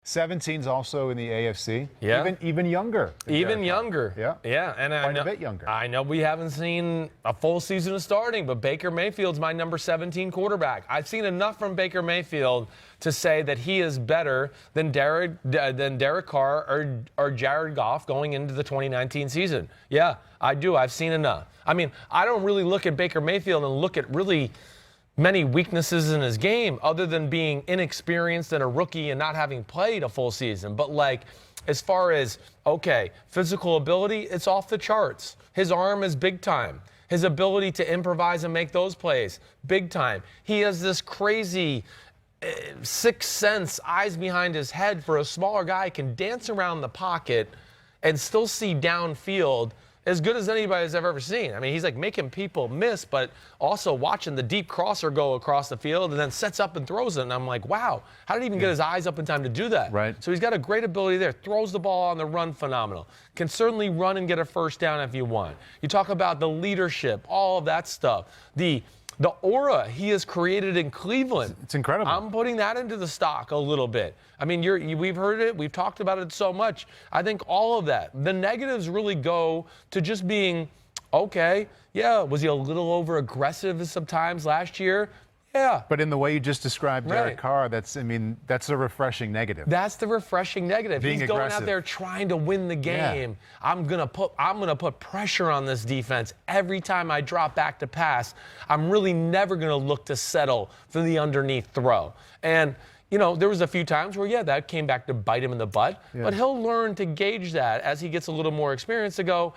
17's also in the AFC. Yeah. Even younger. Even younger. Yeah. Yeah. And Quite a bit younger. I know we haven't seen a full season of starting, but Baker Mayfield's my number 17 quarterback. I've seen enough from Baker Mayfield to say that he is better than Derek Carr or Jared Goff going into the 2019 season. Yeah, I do. I've seen enough. I mean, I don't really look at Baker Mayfield and look at really many weaknesses in his game other than being inexperienced and a rookie and not having played a full season. But like, as far as, okay, physical ability, it's off the charts. His arm is big time. His ability to improvise and make those plays, big time. He has this crazy sixth sense, eyes behind his head for a smaller guy, can dance around the pocket and still see downfield as good as anybody's ever seen. I mean, he's like making people miss, but also watching the deep crosser go across the field and then sets up and throws it. And I'm like, wow, how did he even get his eyes up in time to do that? Right. So he's got a great ability there. Throws the ball on the run, phenomenal. Can certainly run and get a first down if you want. You talk about the leadership, all of that stuff. The aura he has created in Cleveland. It's incredible. I'm putting that into the stock a little bit. I mean, we've heard it. We've talked about it so much. I think all of that. The negatives really go to just being, okay, yeah, was he a little over-aggressive sometimes last year? Yeah. But in the way you just described Derek Right. Carr, that's a refreshing negative. That's the refreshing negative. Being He's going aggressive. out there trying to win the game. Yeah. I'm gonna put pressure on this defense every time I drop back to pass. I'm really never gonna look to settle for the underneath throw. And you know, there was a few times where, yeah, that came back to bite him in the butt. Yeah. But he'll learn to gauge that as he gets a little more experience to go,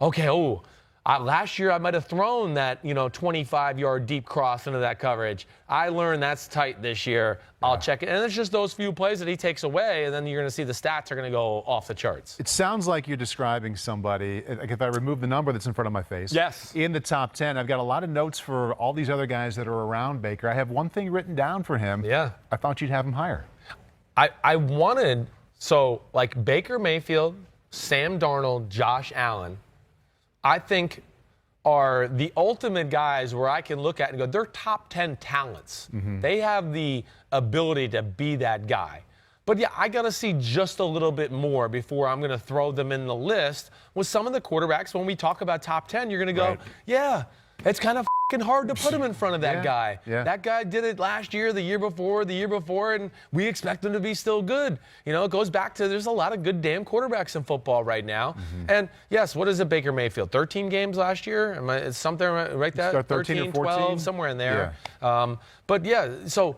okay, last year I might have thrown that, 25-yard deep cross into that coverage. I learned that's tight this year. I'll check it. And it's just those few plays that he takes away, and then you're going to see the stats are going to go off the charts. It sounds like you're describing somebody, like if I remove the number that's in front of my face, Yes. in the top 10, I've got a lot of notes for all these other guys that are around Baker. I have one thing written down for him. Yeah. I thought you'd have him higher. I wanted, like Baker Mayfield, Sam Darnold, Josh Allen, I think are the ultimate guys where I can look at and go, they're top 10 talents. Mm-hmm. They have the ability to be that guy. But yeah, I got to see just a little bit more before I'm going to throw them in the list. With some of the quarterbacks, when we talk about top 10, you're going to go, Right. yeah, it's kind of hard to put him in front of that Yeah, guy. yeah. That guy did it last year, the year before, and we expect him to be still good. It goes back to there's a lot of good damn quarterbacks in football right now. Mm-hmm. And yes, what is it, Baker Mayfield? 13 games last year? It's something right there? Start 13 or 14? 12, somewhere in there. But yeah, so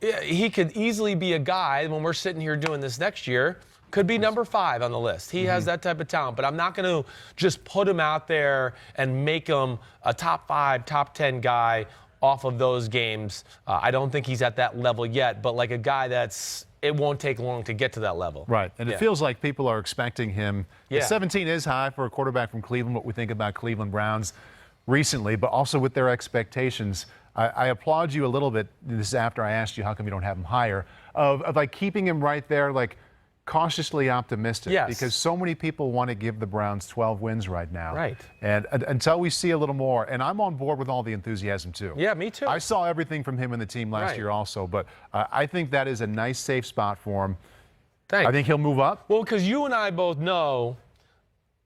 yeah, he could easily be a guy when we're sitting here doing this next year. Could be number 5 on the list. He has that type of talent, but I'm not going to just put him out there and make him a top 5, top 10 guy off of those games. I don't think he's at that level yet, but like a guy it won't take long to get to that level. Right, and it feels like people are expecting him. Yeah. 17 is high for a quarterback from Cleveland, what we think about Cleveland Browns recently, but also with their expectations. I applaud you a little bit, this is after I asked you how come you don't have him higher, of like keeping him right there, like cautiously optimistic. Yes. Because so many people want to give the Browns 12 wins right now. Right. And until we see a little more, and I'm on board with all the enthusiasm too. Yeah, me too. I saw everything from him and the team last Right. year also, but I think that is a nice, safe spot for him. Thanks. I think he'll move up. Well, because you and I both know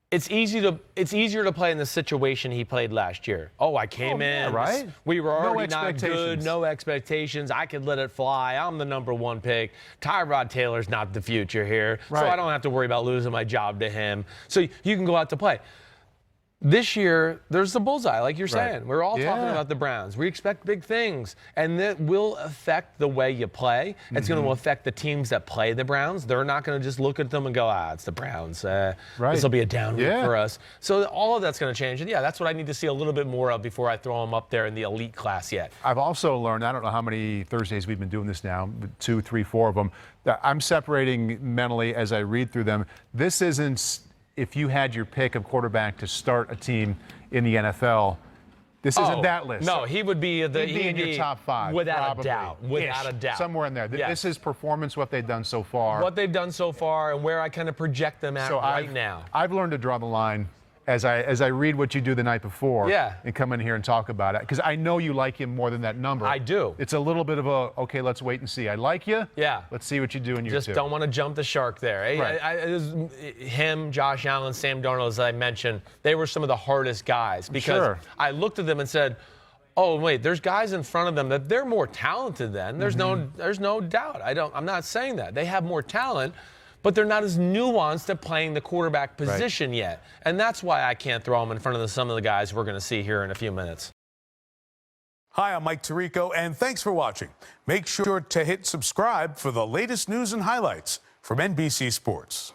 it's easier to play in the situation he played last year. I came in, right? We were No already not good, expectations. no expectations. I could let it fly. I'm the number 1 pick. Tyrod Taylor's not the future here, so Right. I don't have to worry about losing my job to him. So you can go out to play. This year, there's the bullseye, like you're Right. saying. We're all talking Yeah. about the Browns. We expect big things, and that will affect the way you play. It's going to affect the teams that play the Browns. They're not going to just look at them and go, it's the Browns. Right. This will be a down week Yeah. for us. So all of that's going to change. And, yeah, that's what I need to see a little bit more of before I throw them up there in the elite class yet. I've also learned, I don't know how many Thursdays we've been doing this now, 2, 3, 4 of them, that I'm separating mentally as I read through them. This isn't if you had your pick of quarterback to start a team in the NFL. This isn't that list. No, he would be He'd be in your top 5. Without probably. a doubt. Without a doubt. Somewhere in there. Yes. This is performance, what they've done so far. What they've done so far and where I kind of project them at So right now. I've learned to draw the line as I read what you do the night before Yeah. and come in here and talk about it, because I know you like him more than that number. I do. It's a little bit of a, okay, let's wait and see. I like you. Yeah. Let's see what you do in year Just two. don't want to jump the shark there. Right. Him, Josh Allen, Sam Darnold, as I mentioned, they were some of the hardest guys because Sure. I looked at them and said, oh, wait, there's guys in front of them that they're more talented than. There's no doubt. I'm not saying that. They have more talent, but they're not as nuanced at playing the quarterback position yet. And that's why I can't throw them in front of some of the guys we're going to see here in a few minutes. Hi, I'm Mike Tirico, and thanks for watching. Make sure to hit subscribe for the latest news and highlights from NBC Sports.